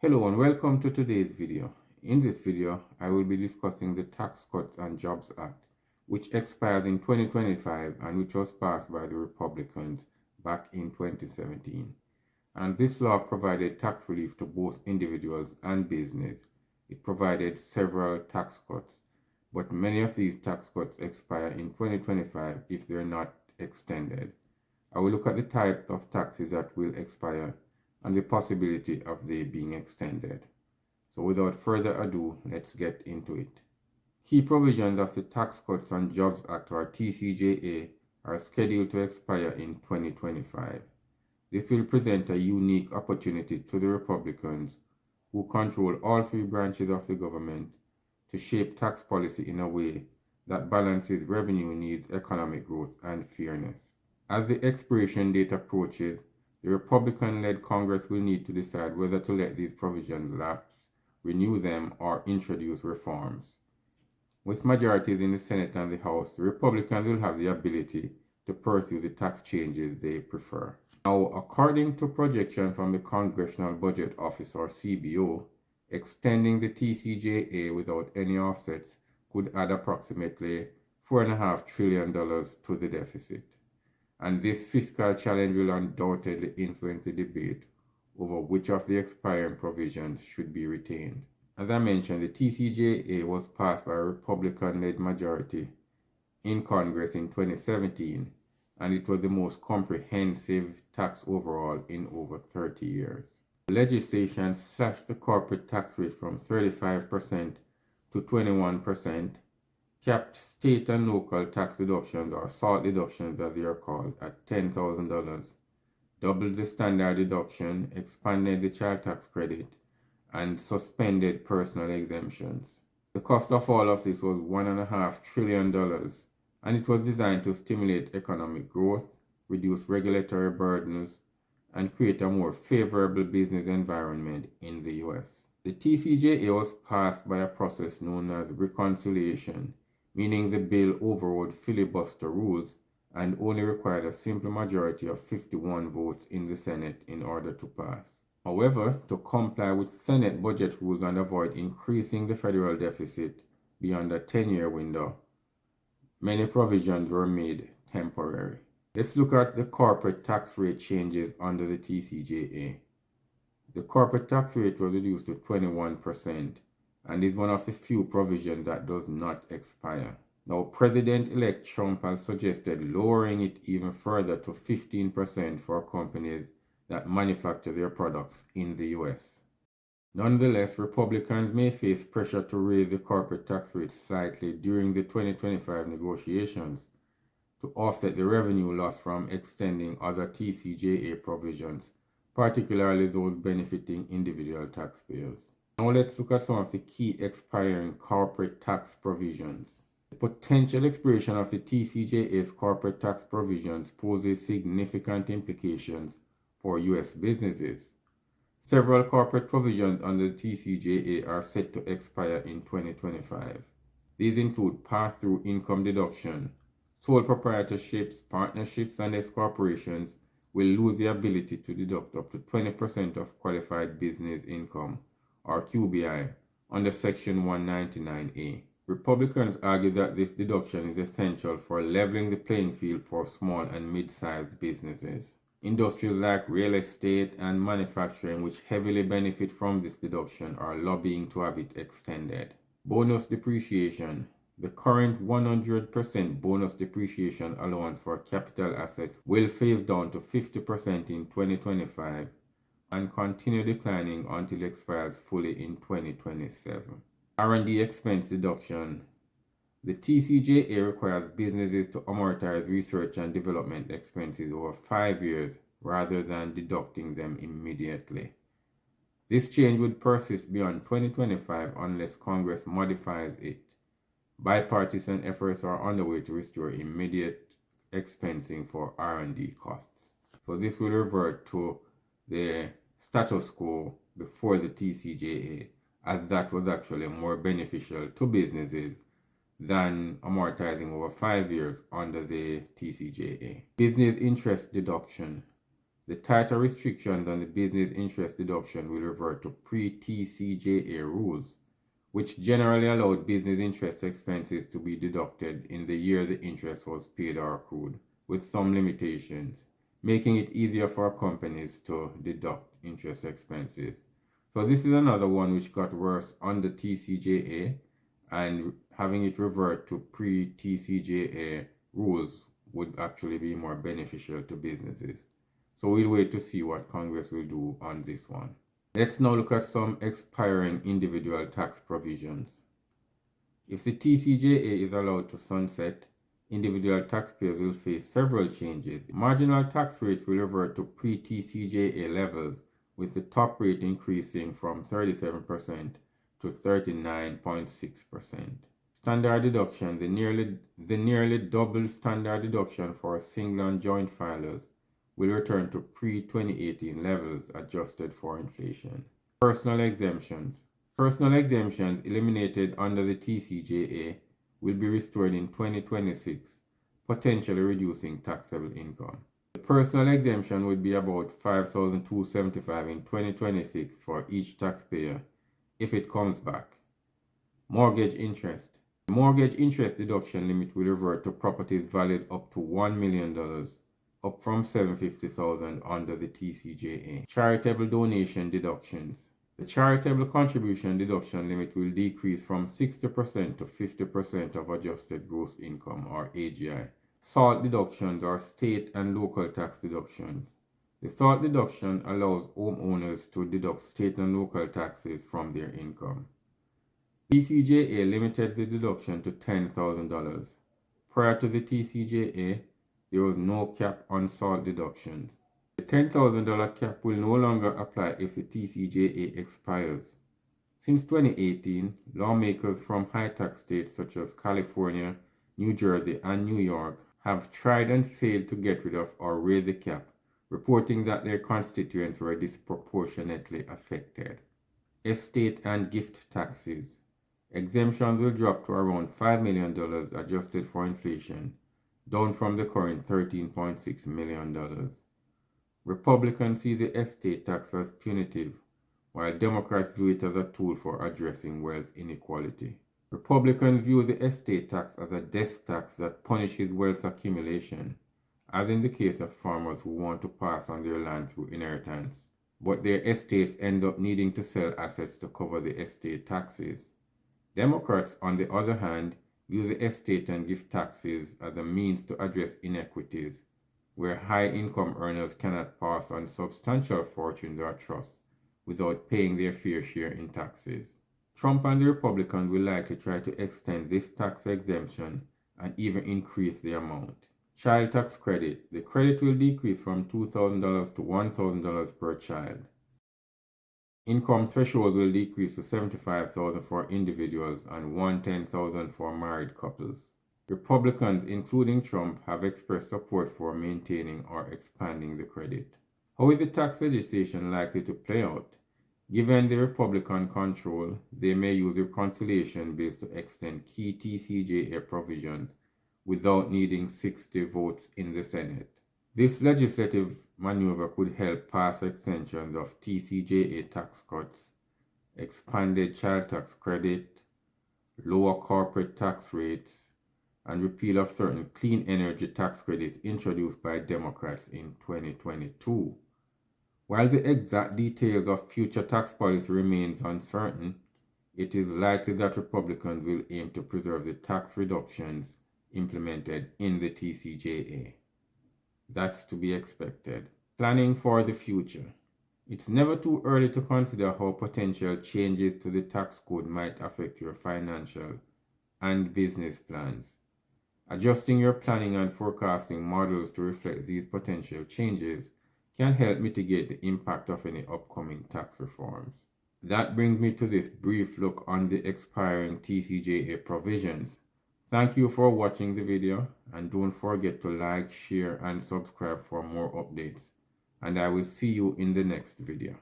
Hello and welcome to today's video. In this video, I will be discussing the Tax Cuts and Jobs Act, which expires in 2025 and which was passed by the Republicans back in 2017. And this law provided tax relief to both individuals and business. It provided several tax cuts, but many of these tax cuts expire in 2025 if they're not extended. I will look at the type of taxes that will expire and the possibility of they being extended. So without further ado, let's get into it. Key provisions of the Tax Cuts and Jobs Act, or TCJA, are scheduled to expire in 2025. This will present a unique opportunity to the Republicans, who control all three branches of the government, to shape tax policy in a way that balances revenue needs, economic growth, and fairness. As the expiration date approaches, the Republican-led Congress will need to decide whether to let these provisions lapse, renew them, or introduce reforms. With majorities in the Senate and the House, the Republicans will have the ability to pursue the tax changes they prefer. Now, according to projections from the Congressional Budget Office, or CBO, extending the TCJA without any offsets could add approximately $4.5 trillion to the deficit. And this fiscal challenge will undoubtedly influence the debate over which of the expiring provisions should be retained. As I mentioned, the TCJA was passed by a Republican-led majority in Congress in 2017, and it was the most comprehensive tax overhaul in over 30 years. The legislation slashed the corporate tax rate from 35% to 21%, capped state and local tax deductions, or SALT deductions as they are called, at $10,000, doubled the standard deduction, expanded the child tax credit, and suspended personal exemptions. The cost of all of this was $1.5 trillion, and it was designed to stimulate economic growth, reduce regulatory burdens, and create a more favorable business environment in the US. The TCJA was passed by a process known as reconciliation, meaning the bill overrode filibuster rules and only required a simple majority of 51 votes in the Senate in order to pass. However, to comply with Senate budget rules and avoid increasing the federal deficit beyond a 10-year window, many provisions were made temporary. Let's look at the corporate tax rate changes under the TCJA. The corporate tax rate was reduced to 21%, and is one of the few provisions that does not expire. Now, President-elect Trump has suggested lowering it even further to 15% for companies that manufacture their products in the US. Nonetheless, Republicans may face pressure to raise the corporate tax rate slightly during the 2025 negotiations to offset the revenue loss from extending other TCJA provisions, particularly those benefiting individual taxpayers. Now let's look at some of the key expiring corporate tax provisions. The potential expiration of the TCJA's corporate tax provisions poses significant implications for US businesses. Several corporate provisions under the TCJA are set to expire in 2025. These include pass-through income deduction. Sole proprietorships, partnerships, and S corporations will lose the ability to deduct up to 20% of qualified business income, or QBI, under Section 199A. Republicans argue that this deduction is essential for leveling the playing field for small and mid-sized businesses. Industries like real estate and manufacturing, which heavily benefit from this deduction, are lobbying to have it extended. Bonus depreciation. The current 100% bonus depreciation allowance for capital assets will phase down to 50% in 2025 and continue declining until it expires fully in 2027. R&D expense deduction. The TCJA requires businesses to amortize research and development expenses over 5 years rather than deducting them immediately. This change would persist beyond 2025 unless Congress modifies it. Bipartisan efforts are underway to restore immediate expensing for R&D costs. So this will revert to the status quo before the TCJA, as that was actually more beneficial to businesses than amortizing over 5 years under the TCJA. Business interest deduction. The tighter restrictions on the business interest deduction will revert to pre-TCJA rules, which generally allowed business interest expenses to be deducted in the year the interest was paid or accrued, with some limitations, making it easier for companies to deduct interest expenses. So this is another one which got worse under TCJA, and having it revert to pre-TCJA rules would actually be more beneficial to businesses. So we'll wait to see what Congress will do on this one. Let's now look at some expiring individual tax provisions. If the TCJA is allowed to sunset, individual taxpayers will face several changes. Marginal tax rates will revert to pre-TCJA levels, with the top rate increasing from 37% to 39.6%. Standard deduction, the nearly double standard deduction for single and joint filers, will return to pre-2018 levels adjusted for inflation. Personal exemptions. Personal exemptions eliminated under the TCJA will be restored in 2026, potentially reducing taxable income. The personal exemption would be about $5,275 in 2026 for each taxpayer if it comes back. Mortgage interest. The mortgage interest deduction limit will revert to properties valued up to $1 million, up from $750,000 under the TCJA. Charitable donation deductions. The charitable contribution deduction limit will decrease from 60% to 50% of adjusted gross income, or AGI. SALT deductions are state and local tax deductions. The SALT deduction allows homeowners to deduct state and local taxes from their income. TCJA limited the deduction to $10,000. Prior to the TCJA, there was no cap on SALT deductions. The $10,000 cap will no longer apply if the TCJA expires. Since 2018, lawmakers from high-tax states such as California, New Jersey, and New York have tried and failed to get rid of or raise the cap, reporting that their constituents were disproportionately affected. Estate and gift taxes. Exemptions will drop to around $5 million adjusted for inflation, down from the current $13.6 million. Republicans see the estate tax as punitive, while Democrats view it as a tool for addressing wealth inequality. Republicans view the estate tax as a death tax that punishes wealth accumulation, as in the case of farmers who want to pass on their land through inheritance, but their estates end up needing to sell assets to cover the estate taxes. Democrats, on the other hand, view the estate and gift taxes as a means to address inequities, where high-income earners cannot pass on substantial fortunes or trusts without paying their fair share in taxes. Trump and the Republicans will likely try to extend this tax exemption and even increase the amount. Child tax credit. The credit will decrease from $2,000 to $1,000 per child. Income threshold will decrease to $75,000 for individuals and $110,000 for married couples. Republicans, including Trump, have expressed support for maintaining or expanding the credit. How is the tax legislation likely to play out? Given the Republican control, they may use reconciliation bills to extend key TCJA provisions without needing 60 votes in the Senate. This legislative maneuver could help pass extensions of TCJA tax cuts, expanded child tax credit, lower corporate tax rates, and repeal of certain clean energy tax credits introduced by Democrats in 2022. While the exact details of future tax policy remains uncertain, it is likely that Republicans will aim to preserve the tax reductions implemented in the TCJA. That's to be expected. Planning for the future. It's never too early to consider how potential changes to the tax code might affect your financial and business plans. Adjusting your planning and forecasting models to reflect these potential changes can help mitigate the impact of any upcoming tax reforms. That brings me to this brief look on the expiring TCJA provisions. Thank you for watching the video, and don't forget to like, share, and subscribe for more updates. And I will see you in the next video.